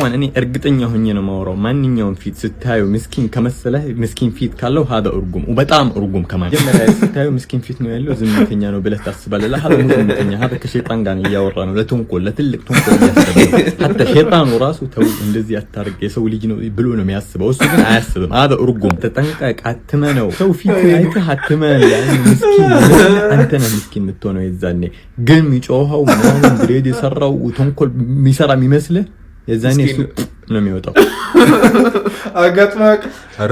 طبعا እኔ እርግጠኛ ሆኜ ነው ማወራው ማንኛውም ፊት ስታዩ ምስኪን ከመሰለ ምስኪን ፊት ካለው هذا እርጉም በጣም እርጉም ከማን ጀመረ ስታዩ ምስኪን ፊት ነው ያለው ዝምተኛ ነው ብለህ ታስባለህ هذا ዝምተኛ هذا ከሸይጣን ጋር ያወራ ነው ለተንኮል ለትልቅ ተንኮል ያሰበው حتى ሸይጣኑ ራሱ ተው እንደዚህ አታርግ የሰው ልጅ ነው ብሎ ነው የሚያስበው እሱ ግን አያስብም هذا እርጉም ተጠንቀቅ አትመነው ሰው ፊት አይተህ አትመን ያን ምስኪን አንተ ነህ ምስኪን የምትሆነው የዛኔ ግን የሚጮኸው ምናምን ግሬድ የሰራው ተንኮል የሚሰራ የሚመስልህ የዛኔ እሱ ነው የሚወጣው አጋጥማክ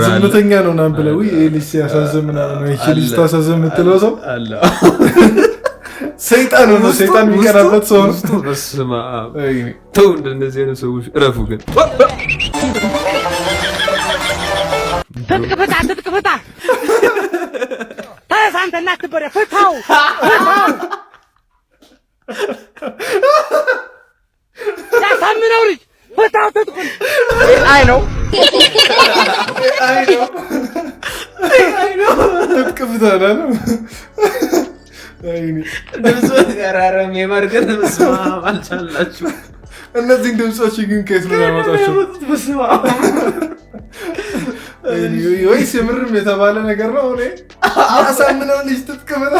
ዝምተኛ ነው ናም ብለው ኤሊስ ያሳዘም ምናምን ነው ኤሊስ ታሳዘም የምትለው ሰው አለ ሰይጣን ነው ሰይጣን የሚቀራበት ሰው ነው በስማ ተው እንደነዚህ አይነት ሰዎች እረፉ ግን ተጥቅፈታ ታሳንተና ትበረ ፈታው ያሳምነው ልጅ ፈታው ተጥቁን አይ ነው ተጥቅፈታ ነው አይኒ ድምጽ ያራራም የማርገን መስማ አልቻላችሁ እነዚህ ድምጾች ግን ከየት ነው ያመጣቸው መስማ ወይስ የምርም የተባለ ነገር ነው እኔ ያሳምነው ልጅ ተጥቅፈታ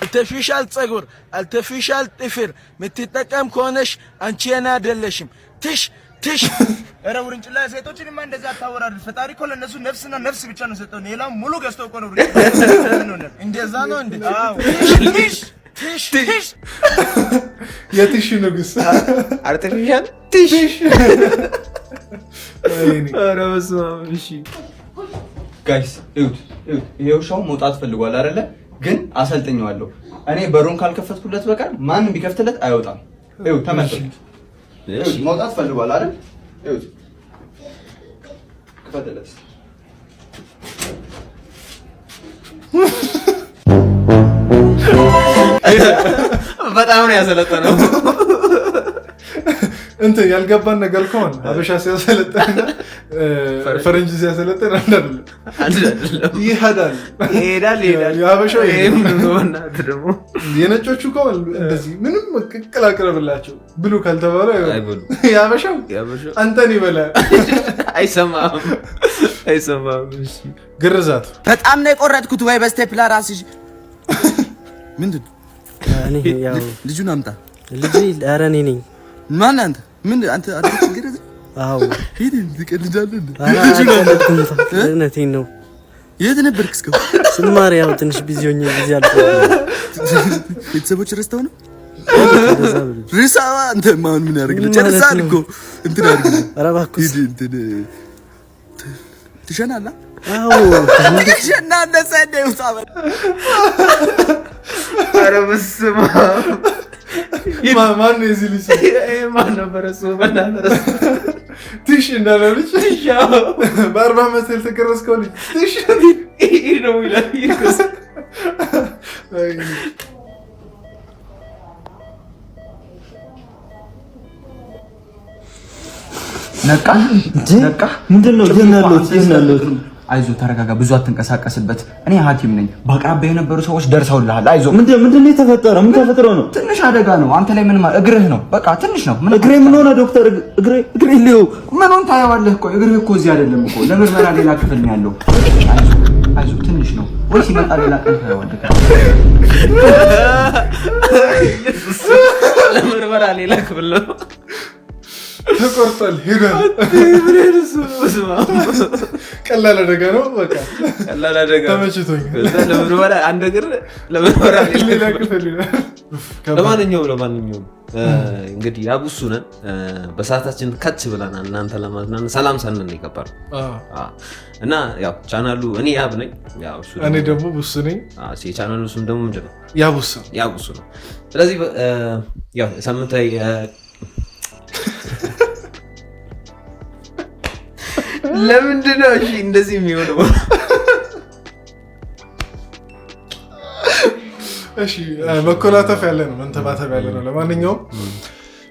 artificial ጸጉር artificial ጥፍር ምትጠቀም ከሆነሽ አንቺ የኔ አይደለሽም ትሽ እረ ውርንጭላ ሴቶችንማ እንደዛ አታወራድ ፈጣሪ እኮ ለነሱ ነፍስና ነፍስ ብቻ ነው ሰጠው ሌላው ሙሉ ገዝተው እኮ ነው እንደዛ ነው እንዴ አዎ ትሽ የትሽ ንጉስ artificial ትሽ ኧረ በስመ አብ እሺ ጋይስ ይሄው ሻው መውጣት ፈልጓል አይደለ ግን አሰልጥኛለሁ እኔ በሩን ካልከፈትኩለት በቀር ማንንም ቢከፍትለት አይወጣም ይኸው ተመልከቱ እሺ መውጣት ፈልጓል አይደል ይኸው ከፈተለት በጣም ነው ያሰለጠነው እንት ያልገባን ነገር ከሆነ አበሻ ሲያሰለጥና ፈረንጅ ሲያሰለጥና አይደለም ይሄዳል ያበሻው ይሄንና ደግሞ የነጮቹ ከሆነ እንደዚህ ምንም ቅላቅለብላቸው ብሉ ካልተባለ ያበሻው አንተን ይበላል አይሰማም እሺ ግርዛት በጣም ነው የቆረጥኩት ወይ በስቴፕለር አስይዝ ምንድን እኔ ያው ልጁን አምጣ ልጅ ኧረ እኔ ነኝ ማን አንተ ምን አንተ ግርዝ አዎ ሂድ ልቀልዳለህ እውነቴን ነው የት ነበርክ እስካሁን ስማር ያው ትንሽ ቢዚ ሆኜ ቢዚ አልኩ ቤተሰቦች ረስተው ነው ሪሳዋ አንተ ማን ምን ያደርግልህ ጨርሳል እኮ እንትን አድርግ ኧረ እባክህ ሂድ እንትን ትሸናለህ አዎ ትሸናለህ ሰደው ታበል ኧረ በስመ አብ ማን ነው እዚህ ልጅ ማን ነበር እሱ በእናትህ ትሽ እንዳለልሽ ትሽ በአርባ ዓመት የተገረዝከው ልጅ ትሽ ነው ይላል ይርክስ ነቃ ምንድነው የናለው አይዞ ተረጋጋ ብዙ አትንቀሳቀስበት እኔ ሐኪም ነኝ በአቅራቢያ የነበሩ ሰዎች ደርሰውልሃል አይዞ ምንድነው የተፈጠረው ምን ተፈጥሮ ነው ትንሽ አደጋ ነው አንተ ላይ ምን እግርህ ነው በቃ ትንሽ ነው እግሬ ምን ሆነ ዶክተር እግሬ ሊው ምን ሆነ ታያዋለህ እኮ እግርህ እኮ እዚህ አይደለም እኮ ለምርመራ ሌላ ክፍል ነው ያለው አይዞ ትንሽ ነው ወይ ሲመጣ ሌላ ቀን ታያዋለህ ለምርመራ ሌላ ክፍል ነው ተቆርጧል ሄዷል ቀላል አደጋ ነው በቃ ቀላል አደጋ ተመችቶኝ ለምርመራ አንድ እግር ለምርመራ ሌላ ክፍል ለማንኛውም እንግዲህ ያቡሱ ነን በሰዓታችን ከች ብለናል እናንተ ለማዝናናት ሰላም ሳንነን ይቀባል እና ያው ቻናሉ እኔ ያብ ነኝ ያው እሱ እኔ ደግሞ ቡሱ ነኝ ቻናሉ ስም ደግሞ ምንድነው ያቡሱ ነው ስለዚህ ያው ሳምንታዊ ለምንድነው እሺ እንደዚህ የሚሆነው እሺ መኮላተፍ ያለ ነው መንተባተብ ያለ ነው ለማንኛውም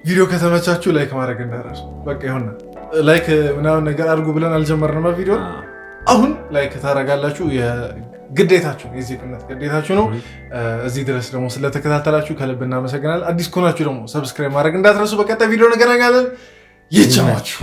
ቪዲዮ ከተመቻችሁ ላይክ ማድረግ እንዳትረሱ በቃ ይሁን ላይክ ምናምን ነገር አድርጉ ብለን አልጀመርንም ቪዲዮ አሁን ላይክ ታረጋላችሁ ግዴታችሁ ነው፣ የዜግነት ግዴታችሁ ነው። እዚህ ድረስ ደግሞ ስለተከታተላችሁ ከልብ እናመሰግናለን። አዲስ ከሆናችሁ ደግሞ ሰብስክራይብ ማድረግ እንዳትረሱ። በቀጣይ ቪዲዮ እንገናኛለን። ይቻላችሁ።